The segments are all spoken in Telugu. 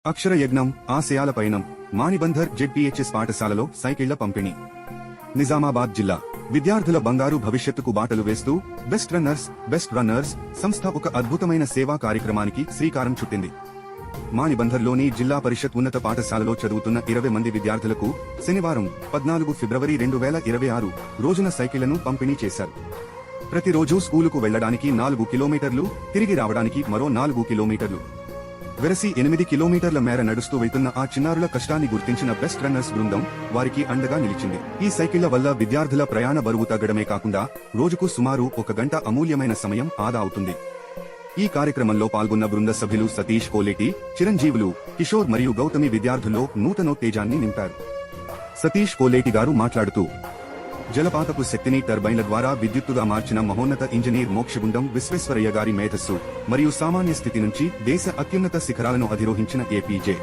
అక్షర యజ్ఞం ఆశయాల పయనం మాణిబందర్ జెడ్పీహెచ్ఎస్ పాఠశాలలో సైకిళ్ల పంపిణీ. నిజామాబాద్ జిల్లా విద్యార్థుల బంగారు భవిష్యత్తుకు బాటలు వేస్తూ బెస్ట్ రన్నర్స్ సంస్థ ఒక అద్భుతమైన సేవా కార్యక్రమానికి శ్రీకారం చుట్టింది. మాణిబందర్లోని జిల్లా పరిషత్ ఉన్నత పాఠశాలలో చదువుతున్న 20 మంది విద్యార్థులకు శనివారం 14 ఫిబ్రవరి 2026 రోజున సైకిళ్లను పంపిణీ చేశారు. ప్రతిరోజు స్కూలుకు వెళ్లడానికి 4 కిలోమీటర్లు, తిరిగి రావడానికి మరో 4 కిలోమీటర్లు, వెరసి 8 కిలోమీటర్ల మేర నడుస్తూ వెళ్తున్న ఆ చిన్నారుల కష్టాన్ని గుర్తించిన బెస్ట్ రన్నర్స్ బృందం వారికి అండగా నిలిచింది. ఈ సైకిళ్ల వల్ల విద్యార్థుల ప్రయాణ బరువు తగ్గడమే కాకుండా రోజుకు సుమారు 1 గంట అమూల్యమైన సమయం ఆదా అవుతుంది. ఈ కార్యక్రమంలో పాల్గొన్న బృంద సభ్యులు సతీష్ కోలేటి, చిరంజీవులు, కిషోర్ మరియు గౌతమి విద్యార్థుల్లో నూతనోత్తేజాన్ని నింపారు. సతీష్ కోలేటి గారు మాట్లాడుతూ, జలపాతపు శక్తిని టర్బైన్ల ద్వారా విద్యుత్తుగా మార్చిన మహోన్నత ఇంజనీర్ మోక్షగుండం విశ్వేశ్వరయ్య గారి మేధస్సు మరియు సామాన్య స్థితి నుంచి దేశ అత్యున్నత శిఖరాలను అధిరోహించిన ఏపీజే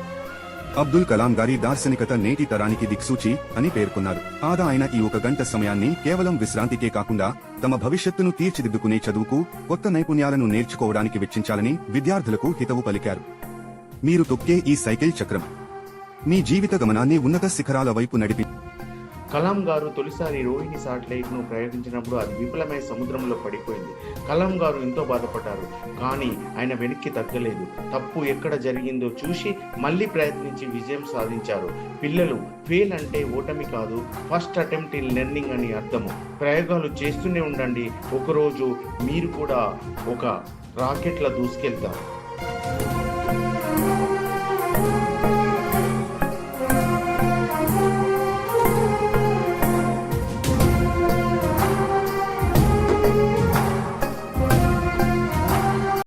అబ్దుల్ కలాం గారి దార్శనికత నేటి తరానికి దిక్సూచి అని పేర్కొన్నారు. ఆదా అయిన ఈ 1 గంట సమయాన్ని కేవలం విశ్రాంతికే కాకుండా తమ భవిష్యత్తును తీర్చిదిద్దుకునే చదువుకు, కొత్త నైపుణ్యాలను నేర్చుకోవడానికి వెచ్చించాలని విద్యార్థులకు హితవు పలికారు. మీరు తొక్కే ఈ సైకిల్ చక్రం మీ జీవిత గమనాన్ని ఉన్నత శిఖరాల వైపు నడిపి. కలాం గారు తొలిసారి రోహిణి శాటిలైట్ ను ప్రయోగించినప్పుడు అది విఫలమై సముద్రంలో పడిపోయింది. కలాం గారు ఎంతో బాధపడ్డారు, కానీ ఆయన వెనక్కి తగ్గలేదు. తప్పు ఎక్కడ జరిగిందో చూసి మళ్ళీ ప్రయత్నించి విజయం సాధించారు. పిల్లలు, ఫెయిల్ అంటే ఓటమి కాదు, ఫస్ట్ అటెంప్ట్ ఇన్ లెర్నింగ్ అని అర్థము. ప్రయోగాలు చేస్తూనే ఉండండి, ఒకరోజు మీరు కూడా ఒక రాకెట్లా దూసుకెళ్తారు.